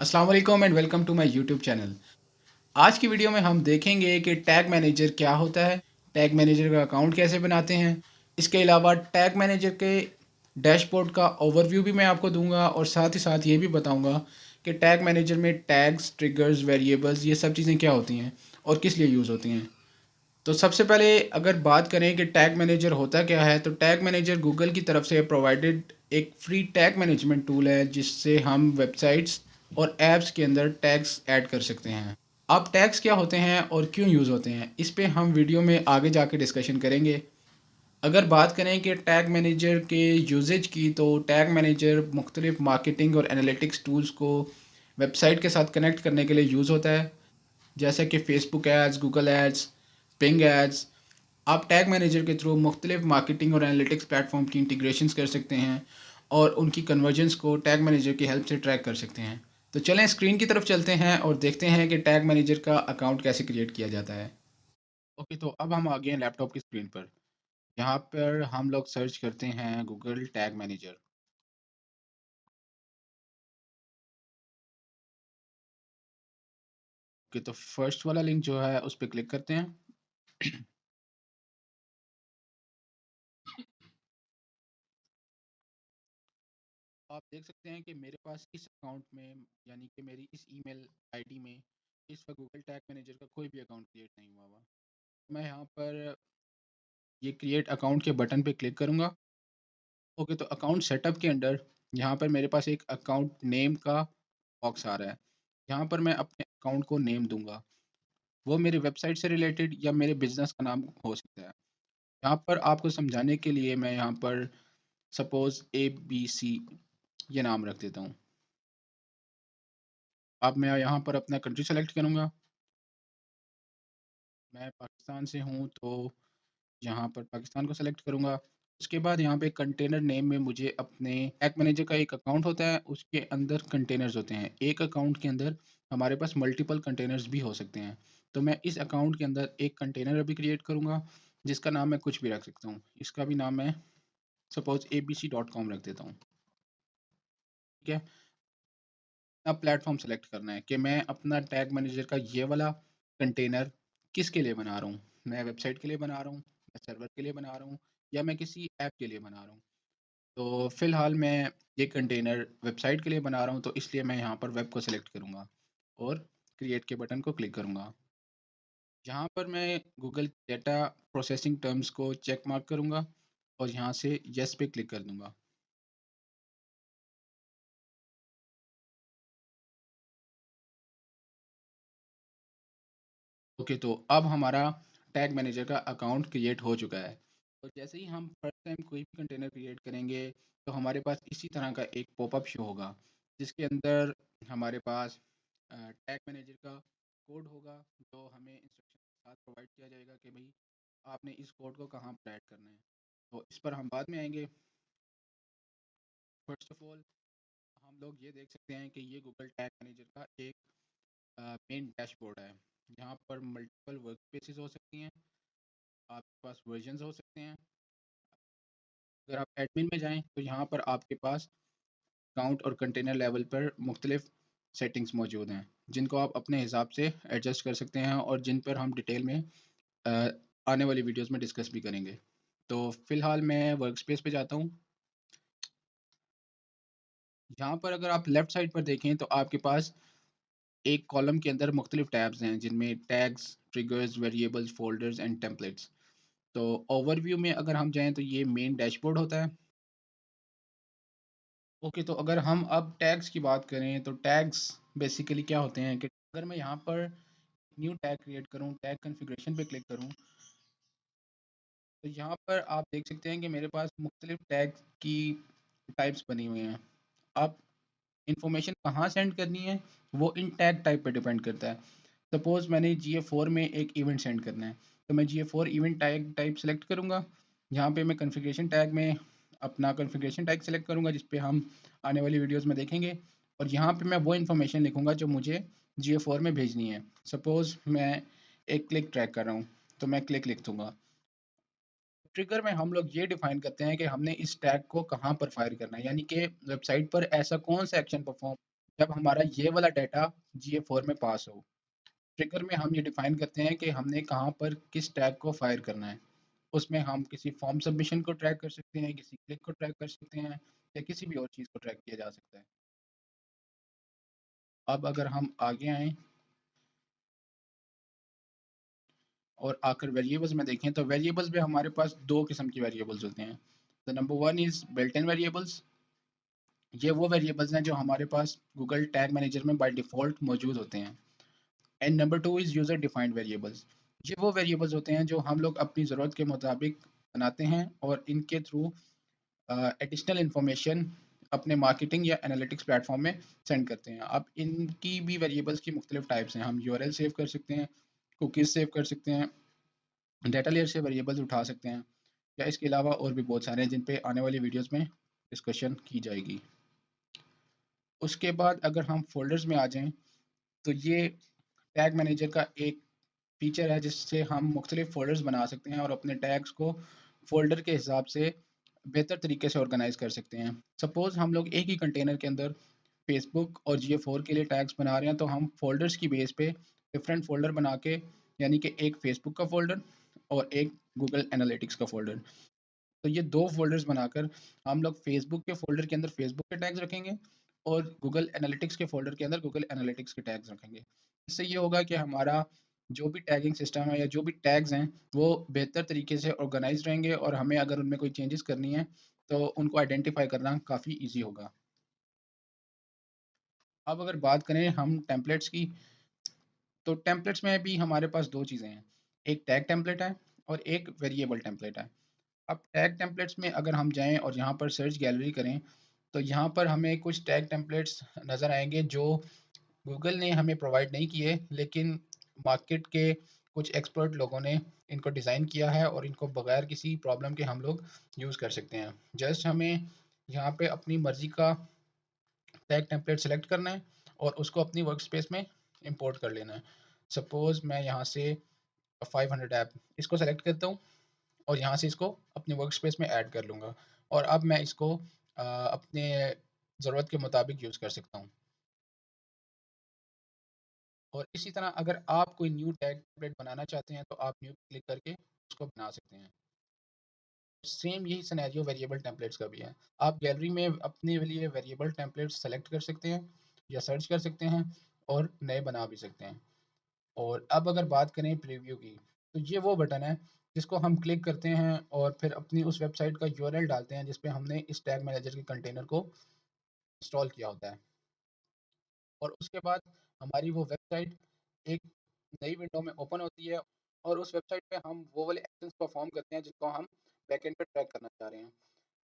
अस्सलाम वालेकुम and welcome to my YouTube channel. आज की वीडियो में हम देखेंगे कि टैग मैनेजर क्या होता है, टैग मैनेजर का अकाउंट कैसे बनाते हैं। इसके अलावा टैग मैनेजर के डैशबोर्ड का ओवरव्यू भी मैं आपको दूंगा और साथ ही साथ ये भी बताऊंगा कि टैग मैनेजर में टैग्स, ट्रिगर्स, वेरिएबल्स ये सब चीज़ें क्या होती हैं और किस लिए यूज़ होती हैं। तो सबसे पहले अगर बात करें कि टैग मैनेजर होता क्या है, तो टैग मैनेजर गूगल की तरफ से प्रोवाइडेड एक फ्री टैग मैनेजमेंट टूल है जिससे हम वेबसाइट्स और ऐप्स के अंदर टैग्स ऐड कर सकते हैं। अब टैग्स क्या होते हैं और क्यों यूज़ होते हैं, इस पे हम वीडियो में आगे जाके डिस्कशन करेंगे। अगर बात करें कि टैग मैनेजर के यूजेज की, तो टैग मैनेजर मुख्तलिफ मार्केटिंग और एनालिटिक्स टूल्स को वेबसाइट के साथ कनेक्ट करने के लिए यूज़ होता है, जैसे कि Facebook ads, Google ads, Bing ads. आप टैग मैनेजर के थ्रू मुख्तलिफ मार्केटिंग और एनालिटिक्स प्लेटफॉर्म की इंटीग्रेशंस कर सकते हैं और उनकी कन्वर्जन्स को टैग मैनेजर की हेल्प से ट्रैक कर सकते हैं। तो चलें स्क्रीन की तरफ चलते हैं और देखते हैं कि टैग मैनेजर का अकाउंट कैसे क्रिएट किया जाता है। ओके, तो अब हम आ गए हैं लैपटॉप की स्क्रीन पर। यहाँ पर हम लोग सर्च करते हैं गूगल टैग मैनेजर। ओके, तो फर्स्ट वाला लिंक जो है उस पर क्लिक करते हैं। आप देख सकते हैं कि मेरे पास इस अकाउंट में, यानी कि मेरी इस ईमेल आईडी में इस वक्त गूगल टैग मैनेजर का कोई भी अकाउंट क्रिएट नहीं हुआ हुआ। मैं यहाँ पर ये क्रिएट अकाउंट के बटन पे क्लिक करूँगा। ओके, तो अकाउंट सेटअप के अंदर यहाँ पर मेरे पास एक अकाउंट नेम का बॉक्स आ रहा है। यहाँ पर मैं अपने अकाउंट को नेम दूंगा। वो मेरी वेबसाइट से रिलेटेड या मेरे बिजनेस का नाम हो सकता है। यहाँ पर आपको समझाने के लिए मैं यहाँ पर सपोज ABC ये नाम रख देता हूँ। अब मैं यहाँ पर अपना कंट्री सेलेक्ट करूँगा। मैं पाकिस्तान से हूँ तो यहाँ पर पाकिस्तान को सेलेक्ट करूँगा। उसके बाद यहाँ पे कंटेनर नेम में मुझे अपने टैग मैनेजर का एक अकाउंट होता है, उसके अंदर कंटेनर्स होते हैं। एक अकाउंट के अंदर हमारे पास मल्टीपल कंटेनर्स भी हो सकते हैं। तो मैं इस अकाउंट के अंदर एक कंटेनर अभी क्रिएट करूँगा जिसका नाम मैं कुछ भी रख सकता हूँ। इसका भी नाम मैं सपोज abc.com रख देता हूँ। ठीक है। अब प्लेटफॉर्म सेलेक्ट करना है कि मैं अपना टैग मैनेजर का ये वाला कंटेनर किसके लिए बना रहा हूँ। मैं वेबसाइट के लिए बना रहा हूँ, मैं सर्वर के लिए बना रहा हूँ, या मैं किसी ऐप के लिए बना रहा हूँ। तो फिलहाल मैं ये कंटेनर वेबसाइट के लिए बना रहा हूँ, तो इसलिए मैं यहाँ पर वेब को सिलेक्ट करूँगा और क्रिएट के बटन को क्लिक करूँगा। यहाँ पर मैं गूगल डेटा प्रोसेसिंग टर्म्स को चेक मार्क करूँगा और यहाँ से येस पे क्लिक कर दूँगा। ओके, तो अब हमारा टैग मैनेजर का अकाउंट क्रिएट हो चुका है। तो जैसे ही हम फर्स्ट टाइम कोई भी कंटेनर क्रिएट करेंगे, तो हमारे पास इसी तरह का एक पॉपअप शो होगा जिसके अंदर हमारे पास टैग मैनेजर का कोड होगा, जो हमें इंस्ट्रक्शन के साथ प्रोवाइड किया जाएगा कि भाई आपने इस कोड को कहाँ पर ऐड करना है। तो इस पर हम बाद में आएंगे। फर्स्ट ऑफ ऑल हम लोग ये देख सकते हैं कि ये गूगल टैग मैनेजर का एक मेन डैशबोर्ड है। यहाँ पर मल्टीपल वर्क स्पेसेस हो सकती हैं, आपके पास वर्जन्स हो सकते हैं। अगर आप एडमिन में जाएं तो यहाँ पर आपके पास काउंट और कंटेनर लेवल पर मुख्तलिफ सेटिंग्स मौजूद हैं जिनको आप अपने हिसाब से एडजस्ट कर सकते हैं और जिन पर हम डिटेल में अ, आने वाली वीडियोस में डिस्कस भी करेंगे। तो फिलहाल मैं वर्क स्पेस पे जाता हूँ। यहाँ पर अगर आप लेफ्ट साइड पर देखें तो आपके पास एक कॉलम के अंदर मुख्तलिफ टैब्स हैं जिनमें tags, triggers, variables, folders and templates. तो ओवरव्यू में अगर हम जाएं तो ये मेन डैशबोर्ड होता है। ओके, तो अगर हम अब टैग्स की बात करें तो टैग्स बेसिकली क्या होते हैं कि अगर मैं यहाँ पर न्यू टैग क्रिएट करूँ, टैग कॉन्फ़िगरेशन पे क्लिक करूँ, तो यहाँ पर आप देख सकते हैं कि मेरे पास मुख्तलिफ टैग की टाइप्स बनी हुई हैं। अब इंफॉर्मेशन कहाँ सेंड करनी है वो इन टैग टाइप पे डिपेंड करता है। सपोज़ मैंने GA4 में एक इवेंट सेंड करना है, तो मैं GA4 event tag type select करूँगा। यहाँ पे मैं कॉन्फ़िगरेशन टैग में अपना कॉन्फ़िगरेशन टैग सेलेक्ट करूँगा जिस पे हम आने वाली वीडियोस में देखेंगे, और यहाँ पे मैं वो इन्फॉर्मेशन लिखूँगा जो मुझे GA4 में भेजनी है। सपोज़ मैं एक क्लिक ट्रैक कर रहा हूँ, तो मैं क्लिक लिख दूँगा। ट्रिगर में हम लोग ये डिफाइन करते हैं कि हमने इस टैग को कहाँ पर फायर करना है, यानी कि वेबसाइट पर ऐसा कौन सा एक्शन परफॉर्म जब हमारा ये वाला डाटा GA4 में पास हो। ट्रिगर में हम ये डिफाइन करते हैं कि हमने कहाँ पर किस टैग को फायर करना है। उसमें हम किसी फॉर्म सबमिशन को ट्रैक कर सकते हैं, किसी क्लिक को ट्रैक कर सकते हैं या किसी भी और चीज़ को ट्रैक किया जा सकता है। अब अगर हम आगे आएँ और आकर वेरिएबल्स में देखें तो वेरिएबल्स में हमारे पास दो किस्म की वेरिएबल्स होते हैं। The number one is built in variables. ये वो वेरिएबल्स हैं जो हमारे पास गूगल टैग मैनेजर में बाय डिफ़ॉल्ट मौजूद होते हैं। And number two is user defined variables. ये वो वेरिएबल्स होते हैं जो हम लोग अपनी ज़रूरत के मुताबिक बनाते हैं और इनके थ्रू एडिशनल इंफॉर्मेशन अपने मार्केटिंग या एनालिटिक्स प्लेटफॉर्म में सेंड करते हैं। अब इनकी भी वेरिएबल्स की मुख्तलिफ टाइप्स हैं। हम यूआरएल सेव कर सकते हैं, कुकीज़ सेव कर सकते हैं, डेटा लेयर से वेरिएबल्स उठा सकते हैं या इसके अलावा और भी बहुत सारे हैं जिन पे आने वाली वीडियोस में डिस्कशन की जाएगी। उसके बाद अगर हम फ़ोल्डर्स में आ जाएँ तो ये टैग मैनेजर का एक फीचर है जिससे हम मुख्तलिफ फ़ोल्डर्स बना सकते हैं और अपने टैग्स को फ़ोल्डर के हिसाब से बेहतर तरीके से ऑर्गेनाइज़ कर सकते हैं। सपोज़ हम लोग एक ही कंटेनर के अंदर फ़ेसबुक और GA4 के लिए टैग्स बना रहे हैं तो हम फ़ोल्डर्स की बेस पे डिफरेंट फ़ोल्डर बना के यानी कि एक फ़ेसबुक का फ़ोल्डर और एक गूगल एनालिटिक्स का फ़ोल्डर। तो ये 2 फ़ोल्डर्स बनाकर हम लोग फ़ेसबुक के फ़ोल्डर के अंदर फ़ेसबुक के टैग्स रखेंगे और गूगल एनालिटिक्स के फ़ोल्डर के अंदर गूगल एनालिटिक्स के टैग्स रखेंगे। इससे ये होगा कि हमारा जो भी टैगिंग सिस्टम है या जो भी टैग्स हैं, वो बेहतर तरीके से ऑर्गेनाइज़ रहेंगे और हमें अगर उनमें कोई चेंजेस करनी है, तो उनको आइडेंटिफ़ाई करना काफ़ी ईज़ी होगा। अब अगर बात करें हम टेम्पलेट्स की, तो टेम्पलेट्स में भी हमारे पास 2 चीज़ें हैं। एक टैग टेम्पलेट है और एक वेरिएबल टेम्पलेट है। अब टैग टेम्पलेट्स में अगर हम जाएँ और यहाँ पर सर्च गैलरी करें, तो यहाँ पर हमें कुछ टैग टेम्पलेट्स नज़र आएँगे जो गूगल ने हमें प्रोवाइड नहीं किए, लेकिन मार्केट के कुछ एक्सपर्ट लोगों ने इनको डिज़ाइन किया है और इनको बगैर किसी प्रॉब्लम के हम लोग यूज़ कर सकते हैं। जस्ट हमें यहाँ पे अपनी मर्ज़ी का टैग टेम्पलेट सेलेक्ट करना है और उसको अपनी वर्कस्पेस में इंपोर्ट कर लेना है। सपोज़ मैं यहाँ से 500 ऐप इसको सेलेक्ट करता हूँ और यहाँ से इसको अपने वर्कस्पेस में ऐड कर लूँगा और अब मैं इसको अपने ज़रूरत के मुताबिक यूज़ कर सकता हूँ। और इसी तरह अगर आप कोई न्यू टैग टेम्पलेट बनाना चाहते हैं तो आप न्यू पे क्लिक करके उसको बना सकते हैं। सेम यही सिनेरियो वेरिएबल टेम्पलेट्स का भी है। आप गैलरी में अपने लिए वेरिएबल टेम्पलेट्स सेलेक्ट कर सकते हैं या सर्च कर सकते हैं और नए बना भी सकते हैं। और अब अगर बात करें प्रीव्यू की, तो ये वो बटन है जिसको हम क्लिक करते हैं और फिर अपनी उस वेबसाइट का यूआरएल डालते हैं जिस पे हमने इस टैग मैनेजर के कंटेनर को इंस्टॉल किया होता है। और उसके बाद हमारी वो वेबसाइट एक नई विंडो में ओपन होती है और उस वेबसाइट पे हम वो वाले एक्शंस परफॉर्म करते हैं जिनको हम बैकएंड पे ट्रैक करना चाह रहे हैं।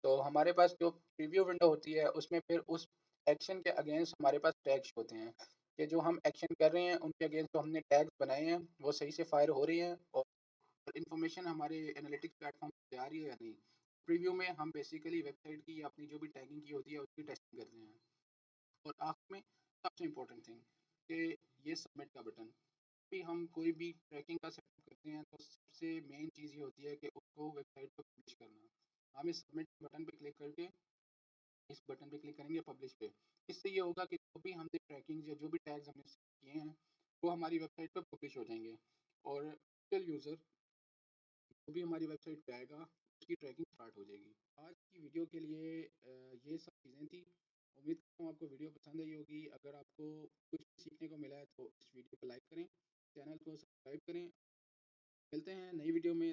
तो हमारे पास जो प्रीव्यू विंडो होती है उसमें फिर उस एक्शन के अगेंस्ट हमारे पास टैग्स होते हैं कि जो हम एक्शन कर रहे हैं उनके अगेंस्ट जो हमने टैग्स बनाए हैं वो सही से फायर हो रही हैं और इन्फॉर्मेशन हमारे एनालिटिक्स प्लेटफॉर्म पे आ रही है या नहीं। प्रीव्यू में हम बेसिकली वेबसाइट की या अपनी जो भी टैगिंग की होती है उसकी टेस्टिंग करते हैं। और आखिर में सबसे इम्पोर्टेंट थिंग कि ये सबमिट का बटन भी हम कोई भी ट्रैकिंग का सेटअप करते हैं तो सबसे मेन चीज़ ये होती है कि उसको वेबसाइट पर पब्लिश करना। हम इस सबमिट बटन पे क्लिक करके इस बटन पे क्लिक करेंगे पब्लिश पे। इससे ये होगा कि जो भी हमने ट्रैकिंग या जो भी टैग्स हमने सेट किए हैं वो हमारी वेबसाइट पे पब्लिश हो जाएंगे और टिल यूज़र जो भी हमारी वेबसाइट पे आएगा उसकी ट्रैकिंग स्टार्ट हो जाएगी। आज की वीडियो के लिए ये सब चीज़ें थी। उम्मीद करता हूँ आपको वीडियो पसंद आई होगी। अगर आपको कुछ सीखने को मिला है तो इस वीडियो को लाइक करें, चैनल को सब्सक्राइब करें। मिलते हैं नई वीडियो में।